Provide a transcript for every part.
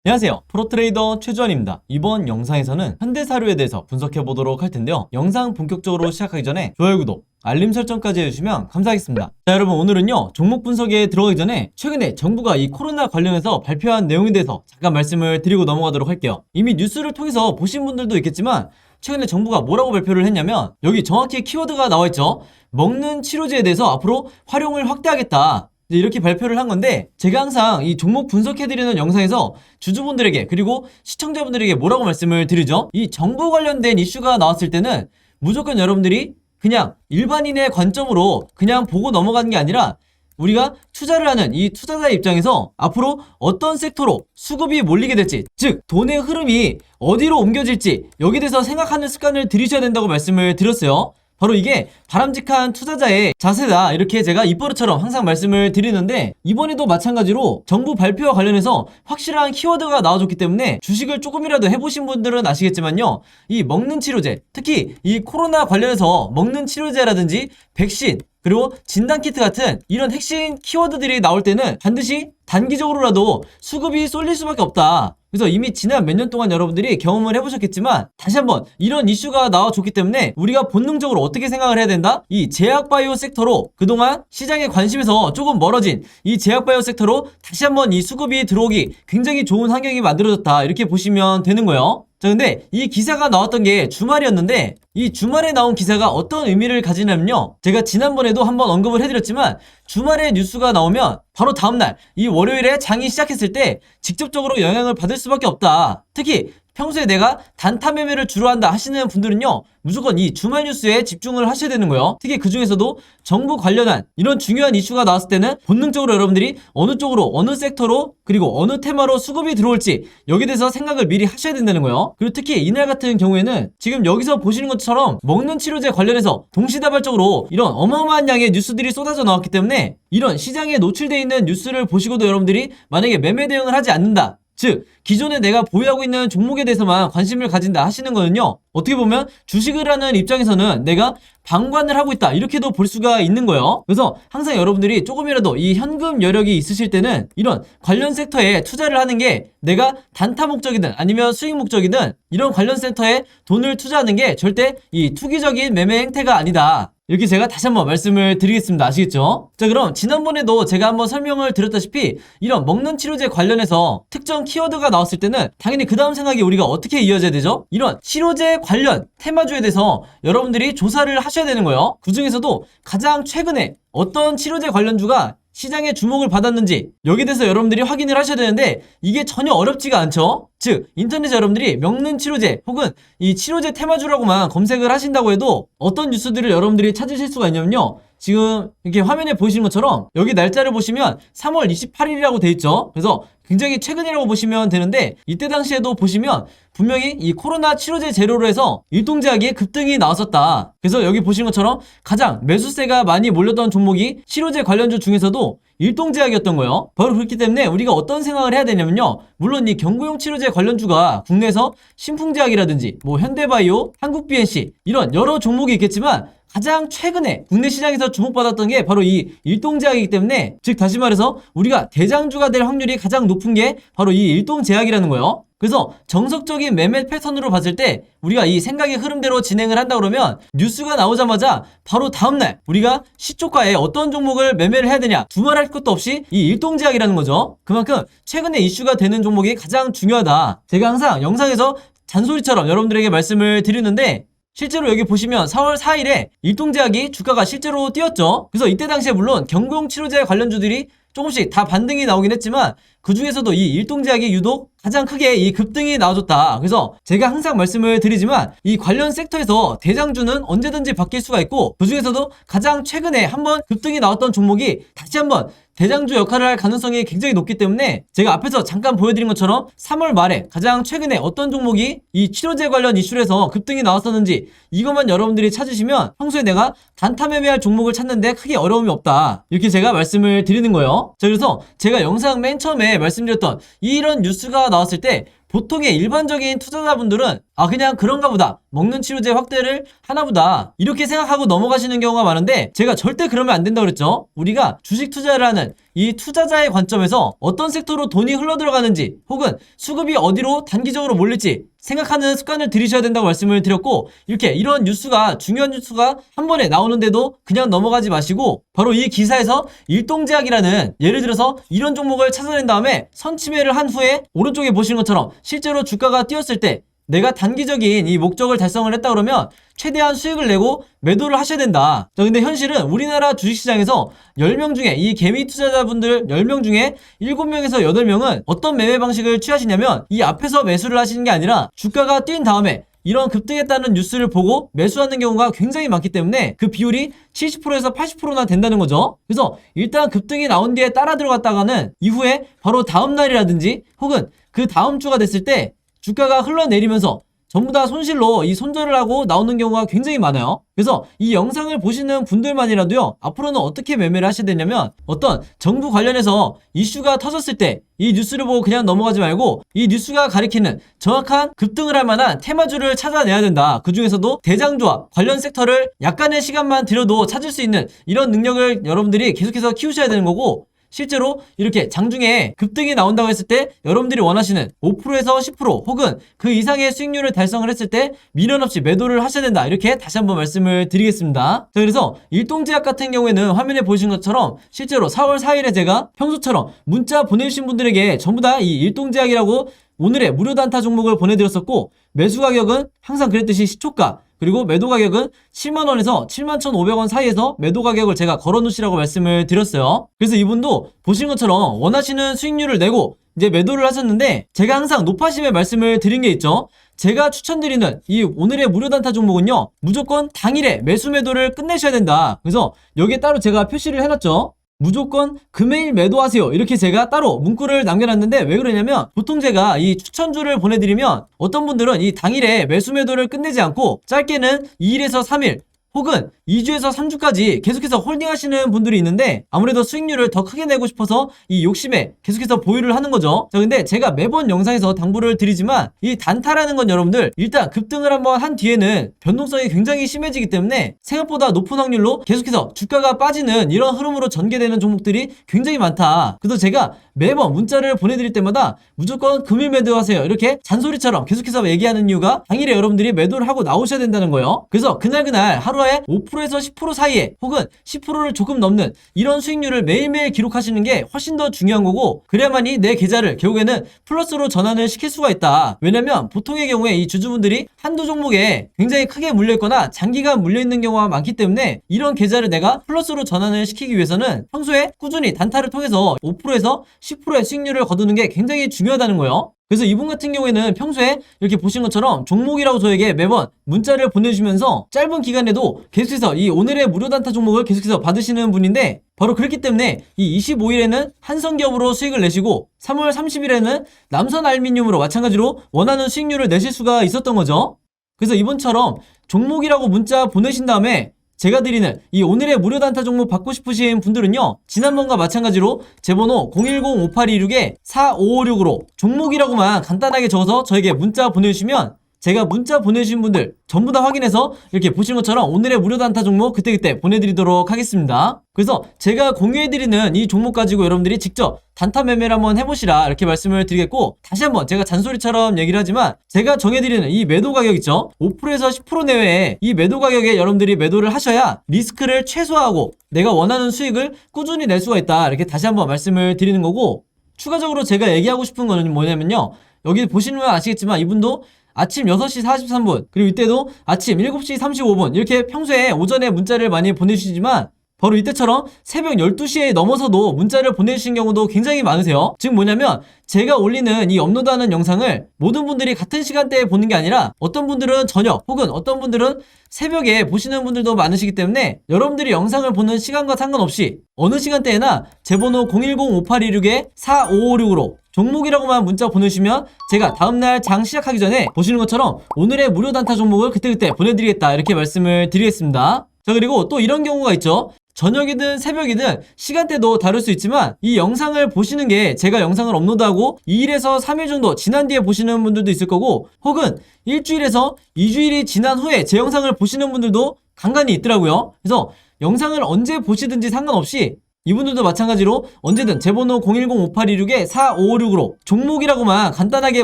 안녕하세요, 프로트레이더 최주환입니다. 이번 영상에서는 현대사료에 대해서 분석해 보도록 할 텐데요. 영상 본격적으로 시작하기 전에 좋아요, 구독, 알림 설정까지 해주시면 감사하겠습니다. 자, 여러분, 오늘은요 종목 분석에 들어가기 전에 최근에 정부가 이 코로나 관련해서 발표한 내용에 대해서 잠깐 말씀을 드리고 넘어가도록 할게요. 이미 뉴스를 통해서 보신 분들도 있겠지만 최근에 정부가 뭐라고 발표를 했냐면, 여기 정확히 키워드가 나와있죠. 먹는 치료제에 대해서 앞으로 활용을 확대하겠다, 이렇게 발표를 한 건데, 제가 항상 이 종목 분석해드리는 영상에서 주주분들에게 그리고 시청자분들에게 뭐라고 말씀을 드리죠? 이 정부 관련된 이슈가 나왔을 때는 무조건 여러분들이 그냥 일반인의 관점으로 그냥 보고 넘어가는 게 아니라, 우리가 투자를 하는 이 투자자의 입장에서 앞으로 어떤 섹터로 수급이 몰리게 될지, 즉 돈의 흐름이 어디로 옮겨질지, 여기에 대해서 생각하는 습관을 들이셔야 된다고 말씀을 드렸어요. 바로 이게 바람직한 투자자의 자세다, 이렇게 제가 입버릇처럼 항상 말씀을 드리는데, 이번에도 마찬가지로 정부 발표와 관련해서 확실한 키워드가 나와줬기 때문에 주식을 조금이라도 해보신 분들은 아시겠지만요, 이 먹는 치료제, 특히 이 코로나 관련해서 먹는 치료제라든지 백신, 그리고 진단키트 같은 이런 핵심 키워드들이 나올 때는 반드시 단기적으로라도 수급이 쏠릴 수밖에 없다. 그래서 이미 지난 몇 년 동안 여러분들이 경험을 해보셨겠지만, 다시 한번 이런 이슈가 나와줬기 때문에 우리가 본능적으로 어떻게 생각을 해야 된다? 이 제약바이오 섹터로, 그동안 시장의 관심에서 조금 멀어진 이 제약바이오 섹터로 다시 한번 이 수급이 들어오기 굉장히 좋은 환경이 만들어졌다, 이렇게 보시면 되는 거예요. 자, 근데 이 기사가 나왔던 게 주말이었는데, 이 주말에 나온 기사가 어떤 의미를 가지냐면요, 제가 지난번에도 한번 언급을 해드렸지만, 주말에 뉴스가 나오면 바로 다음날 이 월요일에 장이 시작했을 때 직접적으로 영향을 받을 수밖에 없다. 특히 평소에 내가 단타 매매를 주로 한다 하시는 분들은요, 무조건 이 주말 뉴스에 집중을 하셔야 되는 거예요. 특히 그 중에서도 정부 관련한 이런 중요한 이슈가 나왔을 때는 본능적으로 여러분들이 어느 쪽으로, 어느 섹터로, 그리고 어느 테마로 수급이 들어올지, 여기에 대해서 생각을 미리 하셔야 된다는 거예요. 그리고 특히 이날 같은 경우에는 지금 여기서 보시는 것처럼 먹는 치료제 관련해서 동시다발적으로 이런 어마어마한 양의 뉴스들이 쏟아져 나왔기 때문에, 이런 시장에 노출되어 있는 뉴스를 보시고도 여러분들이 만약에 매매 대응을 하지 않는다, 즉 기존에 내가 보유하고 있는 종목에 대해서만 관심을 가진다 하시는 거는요, 어떻게 보면 주식을 하는 입장에서는 내가 방관을 하고 있다, 이렇게도 볼 수가 있는 거예요. 그래서 항상 여러분들이 조금이라도 이 현금 여력이 있으실 때는 이런 관련 섹터에 투자를 하는 게, 내가 단타 목적이든 아니면 수익 목적이든 이런 관련 섹터에 돈을 투자하는 게 절대 이 투기적인 매매 행태가 아니다, 이렇게 제가 다시 한번 말씀을 드리겠습니다. 아시겠죠? 자, 그럼 지난번에도 제가 한번 설명을 드렸다시피 이런 먹는 치료제 관련해서 특정 키워드가 나왔을 때는 당연히 그 다음 생각이 우리가 어떻게 이어져야 되죠? 이런 치료제 관련 테마주에 대해서 여러분들이 조사를 하셔야 되는 거예요. 그 중에서도 가장 최근에 어떤 치료제 관련주가 시장의 주목을 받았는지, 여기에 대해서 여러분들이 확인을 하셔야 되는데, 이게 전혀 어렵지가 않죠? 즉 인터넷에 여러분들이 먹는 치료제 혹은 이 치료제 테마주라고만 검색을 하신다고 해도 어떤 뉴스들을 여러분들이 찾으실 수가 있냐면요, 지금 이렇게 화면에 보이시는 것처럼 여기 날짜를 보시면 3월 28일이라고 돼 있죠. 그래서 굉장히 최근이라고 보시면 되는데, 이때 당시에도 보시면 분명히 이 코로나 치료제 재료로 해서 일동제약의 급등이 나왔었다. 그래서 여기 보시는 것처럼 가장 매수세가 많이 몰렸던 종목이 치료제 관련주 중에서도 일동제약이었던 거예요. 바로 그렇기 때문에 우리가 어떤 생각을 해야 되냐면요, 물론 이 경구용 치료제 관련주가 국내에서 신풍제약이라든지 뭐 현대바이오, 한국BNC 이런 여러 종목이 있겠지만, 가장 최근에 국내 시장에서 주목받았던 게 바로 이 일동제약이기 때문에, 즉 다시 말해서 우리가 대장주가 될 확률이 가장 높은 게 바로 이 일동제약이라는 거예요. 그래서 정석적인 매매 패턴으로 봤을 때 우리가 이 생각의 흐름대로 진행을 한다 그러면, 뉴스가 나오자마자 바로 다음날 우리가 시초가에 어떤 종목을 매매를 해야 되냐 두말할 것도 없이 이 일동제약이라는 거죠. 그만큼 최근에 이슈가 되는 종목이 가장 중요하다. 제가 항상 영상에서 잔소리처럼 여러분들에게 말씀을 드리는데, 실제로 여기 보시면 4월 4일에 일동제약이 주가가 실제로 뛰었죠. 그래서 이때 당시에 물론 경구용 치료제 관련주들이 조금씩 다 반등이 나오긴 했지만, 그 중에서도 이 일동제약이 유독 가장 크게 이 급등이 나와줬다. 그래서 제가 항상 말씀을 드리지만, 이 관련 섹터에서 대장주는 언제든지 바뀔 수가 있고, 그 중에서도 가장 최근에 한번 급등이 나왔던 종목이 다시 한번 대장주 역할을 할 가능성이 굉장히 높기 때문에, 제가 앞에서 잠깐 보여드린 것처럼 3월 말에 가장 최근에 어떤 종목이 이 치료제 관련 이슈로 해서 급등이 나왔었는지, 이것만 여러분들이 찾으시면 평소에 내가 단타 매매할 종목을 찾는데 크게 어려움이 없다, 이렇게 제가 말씀을 드리는 거예요. 자, 그래서 제가 영상 맨 처음에 말씀드렸던 이런 뉴스가 나왔을 때 보통의 일반적인 투자자분들은 그냥 그런가 보다, 먹는 치료제 확대를 하나 보다, 이렇게 생각하고 넘어가시는 경우가 많은데, 제가 절대 그러면 안 된다고 그랬죠. 우리가 주식 투자를 하는 이 투자자의 관점에서 어떤 섹터로 돈이 흘러들어가는지, 혹은 수급이 어디로 단기적으로 몰릴지 생각하는 습관을 들이셔야 된다고 말씀을 드렸고, 이런 뉴스가, 중요한 뉴스가 한 번에 나오는데도 그냥 넘어가지 마시고, 바로 이 기사에서 일동제약이라는, 예를 들어서 이런 종목을 찾아낸 다음에 선침해를 한 후에 오른쪽에 보시는 것처럼 실제로 주가가 뛰었을 때 내가 단기적인 이 목적을 달성을 했다 그러면 최대한 수익을 내고 매도를 하셔야 된다. 자, 근데 현실은 우리나라 주식시장에서 10명 중에, 이 개미 투자자분들 10명 중에 7명에서 8명은 어떤 매매 방식을 취하시냐면, 이 앞에서 매수를 하시는 게 아니라 주가가 뛴 다음에 이런 급등했다는 뉴스를 보고 매수하는 경우가 굉장히 많기 때문에 그 비율이 70%에서 80%나 된다는 거죠. 그래서 일단 급등이 나온 뒤에 따라 들어갔다가는 이후에 바로 다음 날이라든지 혹은 그 다음 주가 됐을 때 주가가 흘러내리면서 전부 다 손실로 이 손절을 하고 나오는 경우가 굉장히 많아요. 그래서 이 영상을 보시는 분들만이라도요, 앞으로는 어떻게 매매를 하셔야 되냐면, 어떤 정부 관련해서 이슈가 터졌을 때 이 뉴스를 보고 그냥 넘어가지 말고 이 뉴스가 가리키는 정확한 급등을 할 만한 테마주를 찾아내야 된다. 그 중에서도 대장주와 관련 섹터를 약간의 시간만 들여도 찾을 수 있는 이런 능력을 여러분들이 계속해서 키우셔야 되는 거고, 실제로 이렇게 장중에 급등이 나온다고 했을 때 여러분들이 원하시는 5%에서 10% 혹은 그 이상의 수익률을 달성을 했을 때 미련 없이 매도를 하셔야 된다. 이렇게 다시 한번 말씀을 드리겠습니다. 자, 그래서 일동제약 같은 경우에는 화면에 보시는 것처럼 실제로 4월 4일에 제가 평소처럼 문자 보내주신 분들에게 전부 다 이 일동제약이라고 오늘의 무료 단타 종목을 보내드렸었고, 매수 가격은 항상 그랬듯이 시초가, 그리고 매도 가격은 7만원에서 71,500원 사이에서 매도 가격을 제가 걸어놓으시라고 말씀을 드렸어요. 그래서 이분도 보신 것처럼 원하시는 수익률을 내고 이제 매도를 하셨는데, 제가 항상 높아심에 말씀을 드린 게 있죠. 제가 추천드리는 이 오늘의 무료 단타 종목은요, 무조건 당일에 매수 매도를 끝내셔야 된다. 그래서 여기에 따로 제가 표시를 해놨죠. 무조건 금요일 매도하세요. 이렇게 제가 따로 문구를 남겨놨는데, 왜 그러냐면 보통 제가 이 추천주를 보내드리면 어떤 분들은 이 당일에 매수 매도를 끝내지 않고 짧게는 2일에서 3일 혹은 2주에서 3주까지 계속해서 홀딩하시는 분들이 있는데, 아무래도 수익률을 더 크게 내고 싶어서 이 욕심에 계속해서 보유를 하는 거죠. 자, 근데 제가 매번 영상에서 당부를 드리지만, 이 단타라는 건 여러분들 일단 급등을 한번 한 뒤에는 변동성이 굉장히 심해지기 때문에 생각보다 높은 확률로 계속해서 주가가 빠지는 이런 흐름으로 전개되는 종목들이 굉장히 많다. 그래서 제가 매번 문자를 보내드릴 때마다 무조건 금일 매도하세요, 이렇게 잔소리처럼 계속해서 얘기하는 이유가, 당일에 여러분들이 매도를 하고 나오셔야 된다는 거예요. 그래서 그날 하루에 5%에서 10% 사이에 혹은 10%를 조금 넘는 이런 수익률을 매일매일 기록하시는 게 훨씬 더 중요한 거고, 그래야만이 내 계좌를 결국에는 플러스로 전환을 시킬 수가 있다. 왜냐면 보통의 경우에 이 주주분들이 한두 종목에 굉장히 크게 물려있거나 장기간 물려있는 경우가 많기 때문에, 이런 계좌를 내가 플러스로 전환을 시키기 위해서는 평소에 꾸준히 단타를 통해서 5%에서 10%의 수익률을 거두는 게 굉장히 중요하다는 거예요. 그래서 이분 같은 경우에는 평소에 이렇게 보신 것처럼 종목이라고 저에게 매번 문자를 보내주면서 짧은 기간에도 계속해서 이 오늘의 무료 단타 종목을 계속해서 받으시는 분인데, 바로 그렇기 때문에 이 25일에는 한성기업으로 수익을 내시고 3월 30일에는 남선알미늄으로 마찬가지로 원하는 수익률을 내실 수가 있었던 거죠. 그래서 이번처럼 종목이라고 문자 보내신 다음에 제가 드리는 이 오늘의 무료 단타 종목 받고 싶으신 분들은요, 지난번과 마찬가지로 제 번호 010-5826-4556으로 종목이라고만 간단하게 적어서 저에게 문자 보내주시면, 제가 문자 보내주신 분들 전부 다 확인해서 이렇게 보시는 것처럼 오늘의 무료 단타 종목 그때그때 보내드리도록 하겠습니다. 그래서 제가 공유해드리는 이 종목 가지고 여러분들이 직접 단타 매매를 한번 해보시라, 이렇게 말씀을 드리겠고, 다시 한번 제가 잔소리처럼 얘기를 하지만 제가 정해드리는 이 매도 가격 있죠, 5%에서 10% 내외에 이 매도 가격에 여러분들이 매도를 하셔야 리스크를 최소화하고 내가 원하는 수익을 꾸준히 낼 수가 있다, 이렇게 다시 한번 말씀을 드리는 거고, 추가적으로 제가 얘기하고 싶은 거는 뭐냐면요, 여기 보시면 아시겠지만 이분도 아침 6시 43분 그리고 이때도 아침 7시 35분 이렇게 평소에 오전에 문자를 많이 보내주시지만, 바로 이때처럼 새벽 12시에 넘어서도 문자를 보내주신 경우도 굉장히 많으세요. 즉 뭐냐면, 제가 올리는 이 업로드하는 영상을 모든 분들이 같은 시간대에 보는 게 아니라 어떤 분들은 저녁 혹은 어떤 분들은 새벽에 보시는 분들도 많으시기 때문에, 여러분들이 영상을 보는 시간과 상관없이 어느 시간대에나 제 번호 010-5826-4556으로 종목이라고만 문자 보내주시면 제가 다음날 장 시작하기 전에 보시는 것처럼 오늘의 무료 단타 종목을 그때그때 보내드리겠다, 이렇게 말씀을 드리겠습니다. 자, 그리고 또 이런 경우가 있죠. 저녁이든 새벽이든 시간대도 다를 수 있지만 이 영상을 보시는 게 제가 영상을 업로드하고 2일에서 3일 정도 지난 뒤에 보시는 분들도 있을 거고 혹은 일주일에서 2주일이 지난 후에 제 영상을 보시는 분들도 간간히 있더라고요. 그래서 영상을 언제 보시든지 상관없이 이분들도 마찬가지로 언제든 제 번호 010-5826-4556으로 종목이라고만 간단하게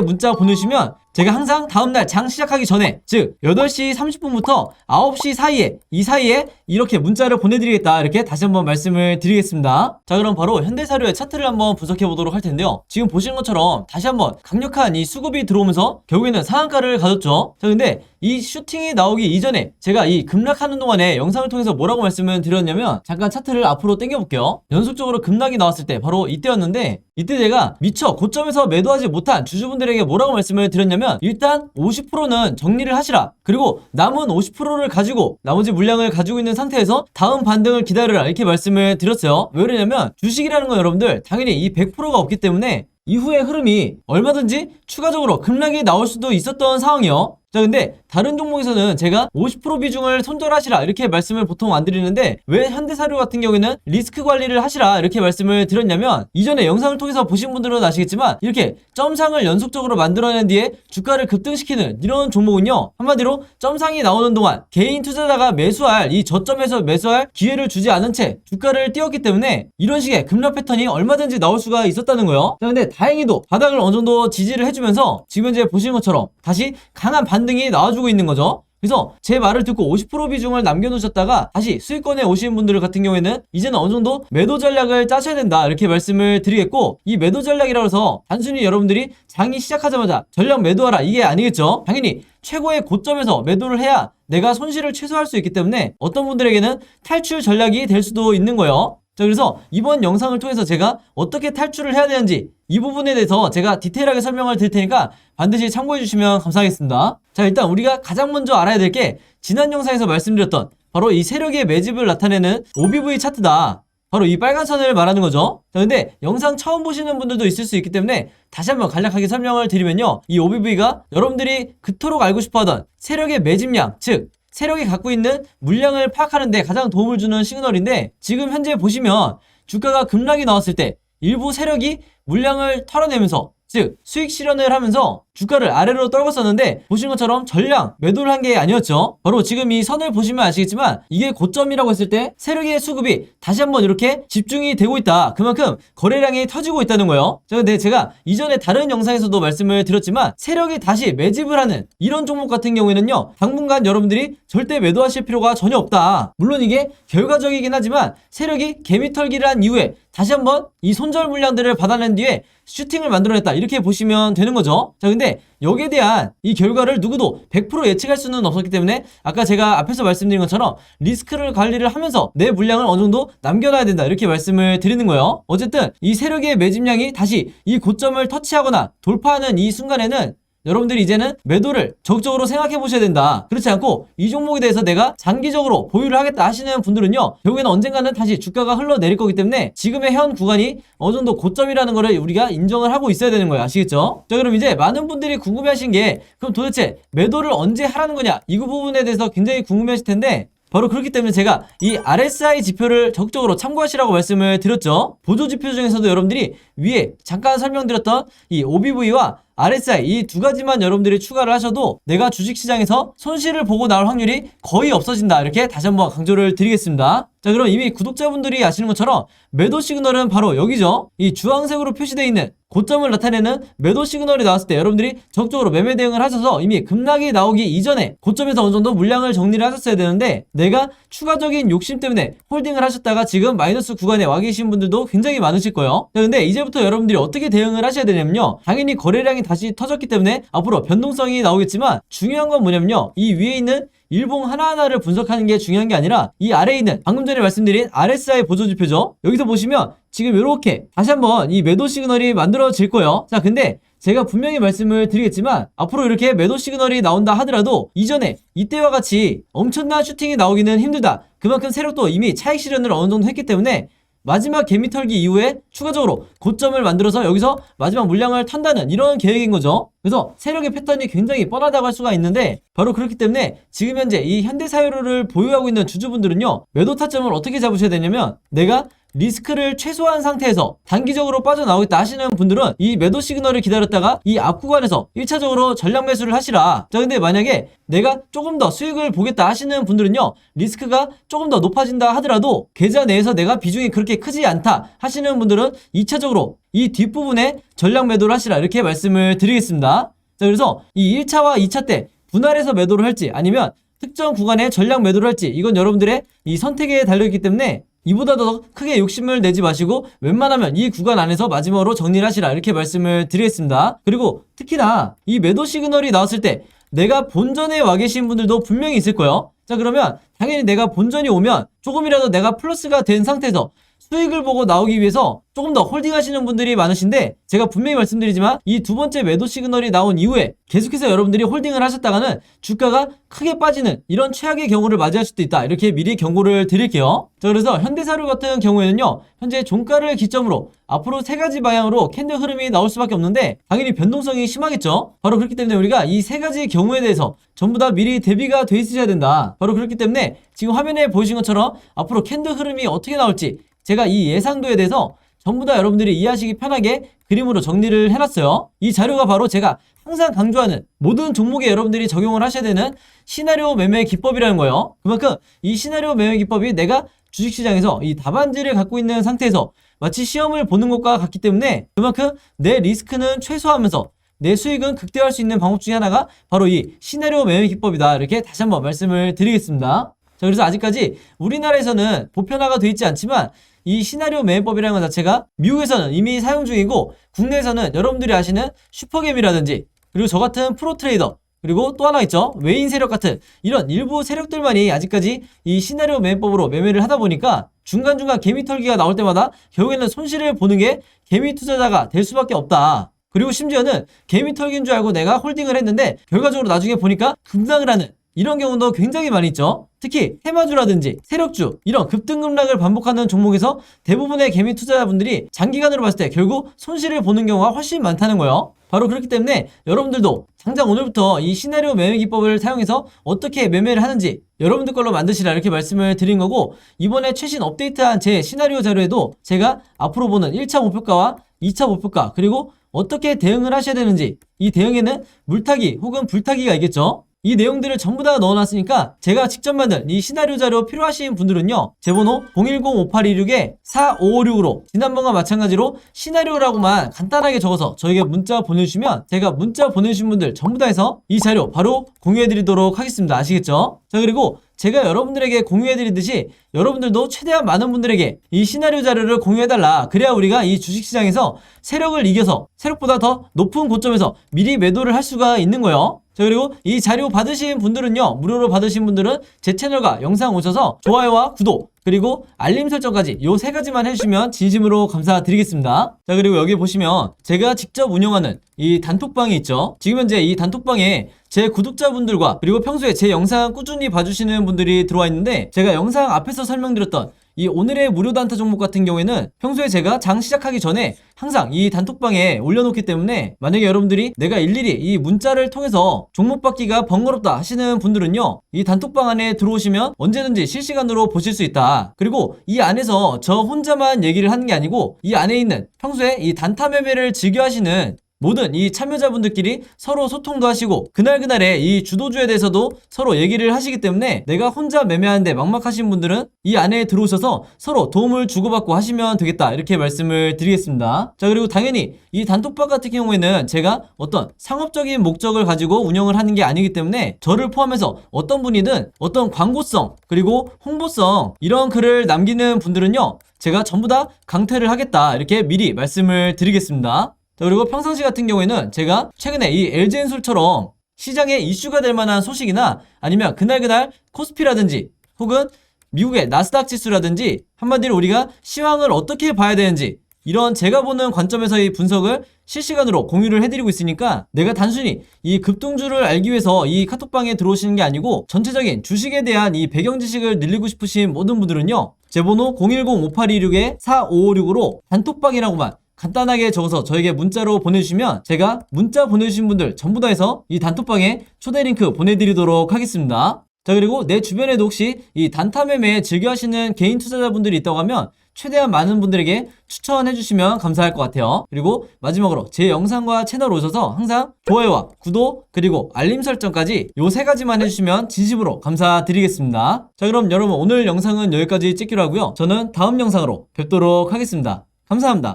문자 보내주시면 제가 항상 다음날 장 시작하기 전에 즉 8시 30분부터 9시 사이에 이 사이에 이렇게 문자를 보내드리겠다 이렇게 다시 한번 말씀을 드리겠습니다. 자 그럼 바로 현대사료의 차트를 한번 분석해 보도록 할 텐데요. 지금 보시는 것처럼 다시 한번 강력한 이 수급이 들어오면서 결국에는 상한가를 가졌죠. 자 근데 이 슈팅이 나오기 이전에 제가 이 급락하는 동안에 영상을 통해서 뭐라고 말씀을 드렸냐면 잠깐 차트를 앞으로 당겨 볼게요. 연속적으로 급락이 나왔을 때 바로 이때였는데 이때 제가 미처 고점에서 매도하지 못한 주주분들에게 뭐라고 말씀을 드렸냐면 일단 50%는 정리를 하시라. 그리고 남은 50%를 가지고 나머지 물량을 가지고 있는 상태에서 다음 반등을 기다려라 이렇게 말씀을 드렸어요. 왜 그러냐면 주식이라는 건 여러분들 당연히 이 100%가 없기 때문에 이후의 흐름이 얼마든지 추가적으로 급락이 나올 수도 있었던 상황이요. 자 근데 다른 종목에서는 제가 50% 비중을 손절하시라 이렇게 말씀을 보통 안 드리는데 왜 현대사료 같은 경우에는 리스크 관리를 하시라 이렇게 말씀을 드렸냐면 이전에 영상을 통해서 보신 분들은 아시겠지만 이렇게 점상을 연속적으로 만들어낸 뒤에 주가를 급등시키는 이런 종목은요 한마디로 점상이 나오는 동안 개인 투자자가 매수할 이 저점에서 매수할 기회를 주지 않은 채 주가를 띄웠기 때문에 이런 식의 급락 패턴이 얼마든지 나올 수가 있었다는 거예요. 자 근데 다행히도 바닥을 어느 정도 지지를 해주면서 지금 현재 보시는 것처럼 다시 강한 반등이 나와주고 있는 거죠. 그래서 제 말을 듣고 50% 비중을 남겨놓으셨다가 다시 수익권에 오신 분들 같은 경우에는 이제는 어느 정도 매도 전략을 짜셔야 된다 이렇게 말씀을 드리겠고 이 매도 전략이라고 해서 단순히 여러분들이 장이 시작하자마자 전략 매도하라 이게 아니겠죠. 당연히 최고의 고점에서 매도를 해야 내가 손실을 최소화할 수 있기 때문에 어떤 분들에게는 탈출 전략이 될 수도 있는 거예요. 자 그래서 이번 영상을 통해서 제가 어떻게 탈출을 해야 되는지 이 부분에 대해서 제가 디테일하게 설명을 드릴 테니까 반드시 참고해 주시면 감사하겠습니다. 자 일단 우리가 가장 먼저 알아야 될 게 지난 영상에서 말씀드렸던 바로 이 세력의 매집을 나타내는 OBV 차트다. 바로 이 빨간 선을 말하는 거죠. 자 근데 영상 처음 보시는 분들도 있을 수 있기 때문에 다시 한번 간략하게 설명을 드리면요 이 OBV가 여러분들이 그토록 알고 싶어하던 세력의 매집량 즉 세력이 갖고 있는 물량을 파악하는 데 가장 도움을 주는 시그널인데 지금 현재 보시면 주가가 급락이 나왔을 때 일부 세력이 물량을 털어내면서 즉 수익 실현을 하면서 주가를 아래로 떨궜었는데 보신 것처럼 전량 매도를 한 게 아니었죠. 바로 지금 이 선을 보시면 아시겠지만 이게 고점이라고 했을 때 세력의 수급이 다시 한번 이렇게 집중이 되고 있다. 그만큼 거래량이 터지고 있다는 거예요. 자 근데 제가 이전에 다른 영상에서도 말씀을 드렸지만 세력이 다시 매집을 하는 이런 종목 같은 경우에는요 당분간 여러분들이 절대 매도하실 필요가 전혀 없다. 물론 이게 결과적이긴 하지만 세력이 개미털기를 한 이후에 다시 한번 이 손절 물량들을 받아낸 뒤에 슈팅을 만들어냈다 이렇게 보시면 되는 거죠. 자 근데 여기에 대한 이 결과를 누구도 100% 예측할 수는 없었기 때문에 아까 제가 앞에서 말씀드린 것처럼 리스크를 관리를 하면서 내 물량을 어느 정도 남겨놔야 된다 이렇게 말씀을 드리는 거예요. 어쨌든 이 세력의 매집량이 다시 이 고점을 터치하거나 돌파하는 이 순간에는 여러분들이 이제는 매도를 적극적으로 생각해 보셔야 된다. 그렇지 않고 이 종목에 대해서 내가 장기적으로 보유를 하겠다 하시는 분들은요 결국에는 언젠가는 다시 주가가 흘러내릴 거기 때문에 지금의 현 구간이 어느 정도 고점이라는 거를 우리가 인정을 하고 있어야 되는 거예요. 아시겠죠? 자 그럼 이제 많은 분들이 궁금해 하신 게 그럼 도대체 매도를 언제 하라는 거냐 이 부분에 대해서 굉장히 궁금해 하실 텐데 바로 그렇기 때문에 제가 이 RSI 지표를 적극적으로 참고하시라고 말씀을 드렸죠. 보조 지표 중에서도 여러분들이 위에 잠깐 설명드렸던 이 OBV와 RSI 이 두 가지만 여러분들이 추가를 하셔도 내가 주식시장에서 손실을 보고 나올 확률이 거의 없어진다 이렇게 다시 한번 강조를 드리겠습니다. 자 그럼 이미 구독자분들이 아시는 것처럼 매도 시그널은 바로 여기죠. 이 주황색으로 표시되어 있는 고점을 나타내는 매도 시그널이 나왔을 때 여러분들이 적극적으로 매매 대응을 하셔서 이미 급락이 나오기 이전에 고점에서 어느 정도 물량을 정리를 하셨어야 되는데 내가 추가적인 욕심 때문에 홀딩을 하셨다가 지금 마이너스 구간에 와 계신 분들도 굉장히 많으실 거예요. 자 근데 이제부터 여러분들이 어떻게 대응을 하셔야 되냐면요 당연히 거래량이 다시 터졌기 때문에 앞으로 변동성이 나오겠지만 중요한 건 뭐냐면요 이 위에 있는 일봉 하나하나를 분석하는 게 중요한 게 아니라 이 아래에 있는 방금 전에 말씀드린 RSI 보조지표죠. 여기서 보시면 지금 이렇게 다시 한번 이 매도 시그널이 만들어질 거예요. 자 근데 제가 분명히 말씀을 드리겠지만 앞으로 이렇게 매도 시그널이 나온다 하더라도 이전에 이때와 같이 엄청난 슈팅이 나오기는 힘들다. 그만큼 세력도 이미 차익 실현을 어느 정도 했기 때문에 마지막 개미 털기 이후에 추가적으로 고점을 만들어서 여기서 마지막 물량을 턴다는 이런 계획인 거죠. 그래서 세력의 패턴이 굉장히 뻔하다고 할 수가 있는데 바로 그렇기 때문에 지금 현재 이 현대사유를 보유하고 있는 주주분들은요, 매도 타점을 어떻게 잡으셔야 되냐면, 내가 리스크를 최소화한 상태에서 단기적으로 빠져나오겠다 하시는 분들은 이 매도 시그널을 기다렸다가 이 앞 구간에서 1차적으로 전량 매수를 하시라. 자, 근데 만약에 내가 조금 더 수익을 보겠다 하시는 분들은요, 리스크가 조금 더 높아진다 하더라도 계좌 내에서 내가 비중이 그렇게 크지 않다 하시는 분들은 2차적으로 이 뒷부분에 전량 매도를 하시라, 이렇게 말씀을 드리겠습니다. 자, 그래서 이 1차와 2차 때 분할해서 매도를 할지 아니면 특정 구간에 전량 매도를 할지, 이건 여러분들의 이 선택에 달려있기 때문에 이보다 더 크게 욕심을 내지 마시고 웬만하면 이 구간 안에서 마지막으로 정리를 하시라, 이렇게 말씀을 드리겠습니다. 그리고 특히나 이 매도 시그널이 나왔을 때 내가 본전에 와 계신 분들도 분명히 있을 거예요. 자, 그러면 당연히 내가 본전이 오면 조금이라도 내가 플러스가 된 상태에서 수익을 보고 나오기 위해서 조금 더 홀딩하시는 분들이 많으신데, 제가 분명히 말씀드리지만 이 두 번째 매도 시그널이 나온 이후에 계속해서 여러분들이 홀딩을 하셨다가는 주가가 크게 빠지는 이런 최악의 경우를 맞이할 수도 있다, 이렇게 미리 경고를 드릴게요. 자, 그래서 현대사료 같은 경우에는요, 현재 종가를 기점으로 앞으로 세 가지 방향으로 캔들 흐름이 나올 수밖에 없는데 당연히 변동성이 심하겠죠. 바로 그렇기 때문에 우리가 이 세 가지 경우에 대해서 전부 다 미리 대비가 돼 있으셔야 된다. 바로 그렇기 때문에 지금 화면에 보이신 것처럼 앞으로 캔들 흐름이 어떻게 나올지 제가 이 예상도에 대해서 전부 다 여러분들이 이해하시기 편하게 그림으로 정리를 해놨어요. 이 자료가 바로 제가 항상 강조하는 모든 종목에 여러분들이 적용을 하셔야 되는 시나리오 매매 기법이라는 거예요. 그만큼 이 시나리오 매매 기법이 내가 주식시장에서 이 답안지를 갖고 있는 상태에서 마치 시험을 보는 것과 같기 때문에 그만큼 내 리스크는 최소화하면서 내 수익은 극대화할 수 있는 방법 중에 하나가 바로 이 시나리오 매매 기법이다, 이렇게 다시 한번 말씀을 드리겠습니다. 자, 그래서 아직까지 우리나라에서는 보편화가 되어 있지 않지만 이 시나리오 매매법이라는 것 자체가 미국에서는 이미 사용 중이고, 국내에서는 여러분들이 아시는 슈퍼겜이라든지 그리고 저 같은 프로트레이더, 그리고 또 하나 있죠, 외인 세력 같은 이런 일부 세력들만이 아직까지 이 시나리오 매매법으로 매매를 하다 보니까 중간중간 개미 털기가 나올 때마다 결국에는 손실을 보는 게 개미 투자자가 될 수밖에 없다. 그리고 심지어는 개미 털기인 줄 알고 내가 홀딩을 했는데 결과적으로 나중에 보니까 급락을 하는 이런 경우도 굉장히 많이 있죠. 특히 테마주라든지 세력주, 이런 급등급락을 반복하는 종목에서 대부분의 개미 투자자분들이 장기간으로 봤을 때 결국 손실을 보는 경우가 훨씬 많다는 거예요. 바로 그렇기 때문에 여러분들도 당장 오늘부터 이 시나리오 매매 기법을 사용해서 어떻게 매매를 하는지 여러분들 걸로 만드시라, 이렇게 말씀을 드린 거고, 이번에 최신 업데이트한 제 시나리오 자료에도 제가 앞으로 보는 1차 목표가와 2차 목표가, 그리고 어떻게 대응을 하셔야 되는지, 이 대응에는 물타기 혹은 불타기가 있겠죠. 이 내용들을 전부 다 넣어놨으니까 제가 직접 만든 이 시나리오 자료 필요하신 분들은요, 제 번호 010-5826-4556으로 지난번과 마찬가지로 시나리오라고만 간단하게 적어서 저에게 문자 보내주시면 제가 문자 보내주신 분들 전부 다 해서 이 자료 바로 공유해드리도록 하겠습니다. 아시겠죠? 자, 그리고 제가 여러분들에게 공유해드리듯이 여러분들도 최대한 많은 분들에게 이 시나리오 자료를 공유해달라. 그래야 우리가 이 주식시장에서 세력을 이겨서 세력보다 더 높은 고점에서 미리 매도를 할 수가 있는 거예요. 자, 그리고 이 자료 받으신 분들은요, 무료로 받으신 분들은 제 채널과 영상 오셔서 좋아요와 구독 그리고 알림 설정까지 요 세 가지만 해주시면 진심으로 감사드리겠습니다. 자, 그리고 여기 보시면 제가 직접 운영하는 이 단톡방이 있죠. 지금 현재 이 단톡방에 제 구독자분들과 그리고 평소에 제 영상 꾸준히 봐주시는 분들이 들어와 있는데, 제가 영상 앞에서 설명드렸던 이 오늘의 무료 단타 종목 같은 경우에는 평소에 제가 장 시작하기 전에 항상 이 단톡방에 올려놓기 때문에 만약에 여러분들이 내가 일일이 이 문자를 통해서 종목 받기가 번거롭다 하시는 분들은요, 이 단톡방 안에 들어오시면 언제든지 실시간으로 보실 수 있다. 그리고 이 안에서 저 혼자만 얘기를 하는 게 아니고 이 안에 있는 평소에 이 단타 매매를 즐겨 하시는 모든 이 참여자분들끼리 서로 소통도 하시고 그날그날의 이 주도주에 대해서도 서로 얘기를 하시기 때문에 내가 혼자 매매하는데 막막하신 분들은 이 안에 들어오셔서 서로 도움을 주고받고 하시면 되겠다, 이렇게 말씀을 드리겠습니다. 자, 그리고 당연히 이 단톡방 같은 경우에는 제가 어떤 상업적인 목적을 가지고 운영을 하는 게 아니기 때문에 저를 포함해서 어떤 분이든 어떤 광고성 그리고 홍보성 이런 글을 남기는 분들은요, 제가 전부 다 강퇴를 하겠다, 이렇게 미리 말씀을 드리겠습니다. 자, 그리고 평상시 같은 경우에는 제가 최근에 이 LG엔솔처럼 시장에 이슈가 될 만한 소식이나 아니면 그날 코스피라든지 혹은 미국의 나스닥 지수라든지 한마디로 우리가 시황을 어떻게 봐야 되는지 이런 제가 보는 관점에서의 분석을 실시간으로 공유를 해드리고 있으니까 내가 단순히 이 급등주를 알기 위해서 이 카톡방에 들어오시는 게 아니고 전체적인 주식에 대한 이 배경 지식을 늘리고 싶으신 모든 분들은요, 제 번호 010-5826-4556으로 단톡방이라고만 간단하게 적어서 저에게 문자로 보내주시면 제가 문자 보내주신 분들 전부 다 해서 이 단톡방에 초대 링크 보내드리도록 하겠습니다. 자, 그리고 내 주변에도 혹시 이 단타 매매 즐겨 하시는 개인 투자자분들이 있다고 하면 최대한 많은 분들에게 추천해 주시면 감사할 것 같아요. 그리고 마지막으로 제 영상과 채널 오셔서 항상 좋아요와 구독 그리고 알림 설정까지 요 3가지만 해주시면 진심으로 감사드리겠습니다. 자, 그럼 여러분 오늘 영상은 여기까지 찍기로 하고요. 저는 다음 영상으로 뵙도록 하겠습니다. 감사합니다.